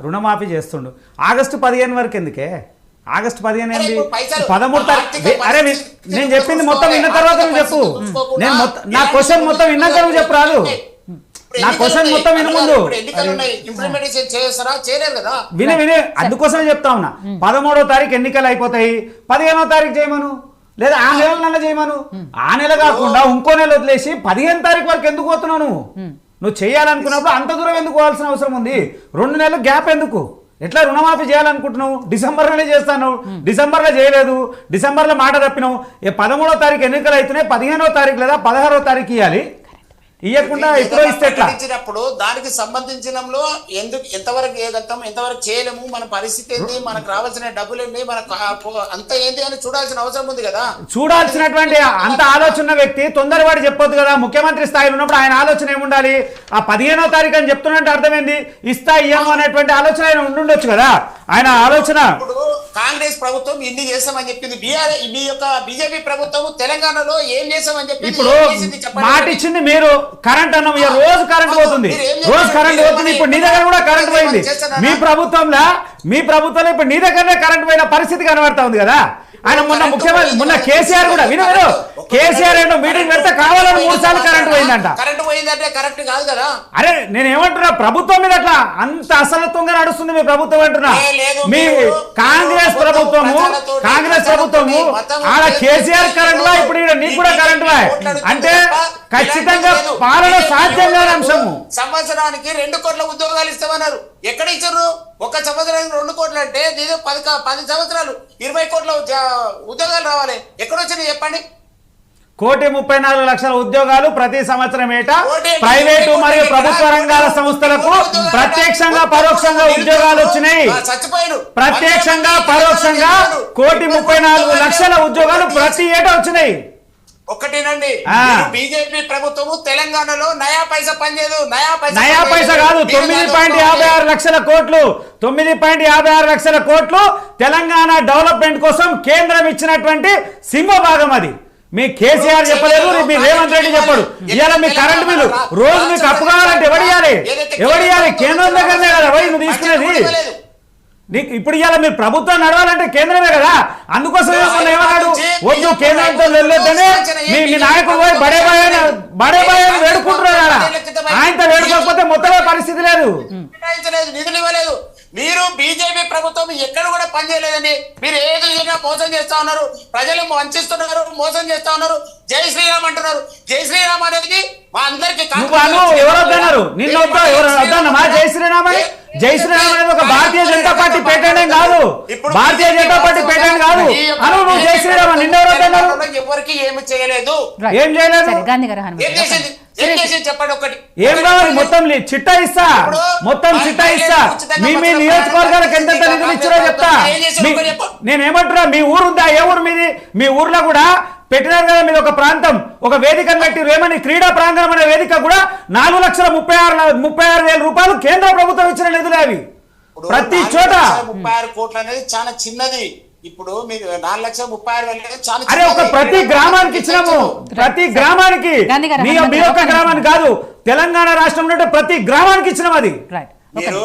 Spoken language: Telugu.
రుణమాఫీ చేస్తుండు. ఆగస్టు 15 వరకు ఎందుకే? ఆగస్టు 15 ఏంది? 13 తారీఖు. అరే నేను చెప్పింది మొత్తం విన్న తర్వాత నువ్వు చెప్పు. నేను నా క్వశ్చన్ మొత్తం విన్నాక నువ్వు చెప్పు రాదు. నా క్వశ్చన్ మొత్తం విను ముందు. విని అందుకోసమే చెప్తా ఉన్నా. 13వ తారీఖు ఎన్నికలు అయిపోతాయి, 15వ తారీఖు చేయమను, లేదా ఆ నెల చేయమను. ఆ నెల కాకుండా ఇంకో నెల వదిలేసి 15 తారీఖు వరకు ఎందుకు పోతున్నావు నువ్వు చేయాలనుకున్నప్పుడు అంత దూరం ఎందుకు పోవాల్సిన అవసరం ఉంది? 2 నెలలు గ్యాప్ ఎందుకు? ఎట్లా రుణమాఫీ చేయాలనుకుంటున్నావు? డిసెంబర్లోనే చేస్తాను, డిసెంబర్లో చేయలేదు, డిసెంబర్లో మాట తప్పినావు. 13వ తారీఖు ఎన్నికలు అయితేనే 15వ తారీఖు లేదా 16వ తారీఖు ఇవ్వాలి. ఇవ్వకుండా ఇప్పుడు ఇస్తే ఇచ్చినప్పుడు దానికి సంబంధించినంలో ఎందుకు ఎంతవరకు ఏగలుగుతాం, ఎంతవరకు చేయలేము, మన పరిస్థితి ఏంటి, మనకు రావాల్సిన డబ్బులు ఏంటి, మనకు అంత ఏంటి అని చూడాల్సిన అవసరం ఉంది కదా. చూడాల్సినటువంటి అంత ఆలోచన వ్యక్తి తొందరపడి చెప్పొద్దు కదా. ముఖ్యమంత్రి స్థాయిలో ఉన్నప్పుడు ఆయన ఆలోచన ఏముండాలి? ఆ 15వ తారీఖు అని చెప్తున్నట్టు అర్థమైంది, ఇస్తా ఇయ్యము అనేటువంటి ఆలోచన ఆయన ఉండుండొచ్చు కదా. ఆయన ఆలోచన ఇప్పుడు కాంగ్రెస్ ప్రభుత్వం ఇన్ని చేస్తామని చెప్పింది, మీ యొక్క బీజేపీ ప్రభుత్వం తెలంగాణలో ఏం చేస్తామని చెప్పింది. ఇప్పుడు మాట ఇచ్చింది మీరు. కరెంట్ అన్నాం, రోజు కరెంట్ పోతుంది, రోజు కరెంట్ పోతుంది. ఇప్పుడు నీ దగ్గర కూడా కరెంట్ పోయింది. మీ ప్రభుత్వంలో ఇప్పుడు నీ దగ్గరనే కరెంట్ పోయిన పరిస్థితి కనబడతా ఉంది కదా. ఆయన మొన్న కేసీఆర్ కూడా విను కేసీఆర్ ఏంటో మీటింగ్ పెడితే కావాలని 3 సార్లు కరెంట్ పోయిందంట. కరెంట్ పోయిందంటే కరెక్ట్ కాదు కదా. అరే నేను ఏమంటున్నా, ప్రభుత్వం మీద అట్లా అంత అసలత్వంగా నడుస్తుంది మీ ప్రభుత్వం అంటున్నా. మీ కాంగ్రెస్ ప్రభుత్వము ఆడ కేసీఆర్ కరెంట్ వా, ఇప్పుడు నీకు కూడా కరెంట్ వా అంటే ఖచ్చితంగా పాలన సాధ్యం కాని అంశము. సంవత్సరానికి 2 కోట్ల ఉద్యోగాలు ఇస్తామన్నారు. ఎక్కడ ఇచ్చారు? ఒక సంవత్సరానికి 2 కోట్లు అంటే 10 సంవత్సరాలు 20 కోట్ల ఉద్యోగాలు రావాలి. ఎక్కడొచ్చినాయి చెప్పండి? 1,34,00,000 ఉద్యోగాలు ప్రతి సంవత్సరం ఏటా ప్రైవేటు మరియు ప్రభుత్వ రంగాల సంస్థలకు ప్రత్యక్షంగా పరోక్షంగా ఉద్యోగాలు వచ్చినాయి. ప్రత్యక్షంగా పరోక్షంగా 1,34,00,000 ఉద్యోగాలు ప్రతి ఏటా వచ్చినాయి. ఒకటేనండి, బీజేపీ ప్రభుత్వము తెలంగాణలో నయా పైసా పనిచేయదు. నయా పైసా కాదు, 9.56 లక్షల కోట్లు 9.56 లక్షల కోట్లు తెలంగాణ డెవలప్మెంట్ కోసం కేంద్రం ఇచ్చినటువంటి సింహభాగం అది. మీ కేసీఆర్ చెప్పలేదు, మీ రేవంత్ రెడ్డి చెప్పాడు. ఇవాళ మీ కరెంట్ బిల్లు రోజు మీకు అప్పు కావాలంటే ఎవడియాలి? కేంద్రం దగ్గరనే కదా నువ్వు తీసుకునేది. నీకు ఇప్పుడు ఇవాళ మీరు ప్రభుత్వం నడవాలంటే కేంద్రమే కదా. అందుకోసం ఏమన్నాడు, వద్దు కేంద్రంతో వెళ్ళొద్దని మీ నాయకుడు పోయి బడే బాయ్ వేడుకుంటున్నాడు. ఆయనతో వేడుకోకపోతే మొత్తమే పరిస్థితి లేదు. నిధులు ఇవ్వలేదు. మీరు బీజేపీ ప్రభుత్వం ఎక్కడ కూడా పనిచేయలేదండి. మీరు ఏది మోసం చేస్తా ఉన్నారు, ప్రజలు వంచిస్తున్నారు, మోసం చేస్తా ఉన్నారు. జై శ్రీరామ్ అంటున్నారు. జై శ్రీరామ్ అనేది మా అందరికి ఎవరొద్దన్నారు? నిన్న వద్దన్నమా జై శ్రీరామ్ అని? జై శ్రీరామ్ అనేది ఒక భారతీయ జనతా పార్టీ పేటెంట్ కాదు. భారతీయ జనతా పార్టీ పేటెంట్ కాదు. అను నువ్వు జై శ్రీరామ్ నిన్న ఎవరొద్దన్నారు? ఎవరికి ఏమి చేయలేదు. ఏం చేయలేదు? చెప్పండి ఒకటి. ఏం కావాలి? మొత్తం చిట్టా ఇస్తా, మొత్తం చిట్టా ఇస్తా. మీ నియోజకవర్గాలకు ఎంతెంత నిధులు ఇచ్చారో చెప్తా. నేనేమంటున్నా, మీ ఊరు ఉందా? ఏ ఊరు మీది? మీ ఊర్లో కూడా పెట్టినారు కదా మీరు ఒక ప్రాంతం, ఒక వేదికను పెట్టి రేమని క్రీడా ప్రాంగణం అనే వేదిక కూడా 4,36,000 రూపాయలు కేంద్ర ప్రభుత్వం ఇచ్చిన నిధులు అవి. ప్రతి చోట 36 కోట్లు అనేది చాలా చిన్నది. ఇప్పుడు మీరు 4,36,000 అరే ఒక ప్రతి గ్రామానికి ఇచ్చినాము. ప్రతి గ్రామానికి, మీ యొక్క గ్రామానికి కాదు, తెలంగాణ రాష్ట్రంలో ప్రతి గ్రామానికి ఇచ్చినాం. అది మీరు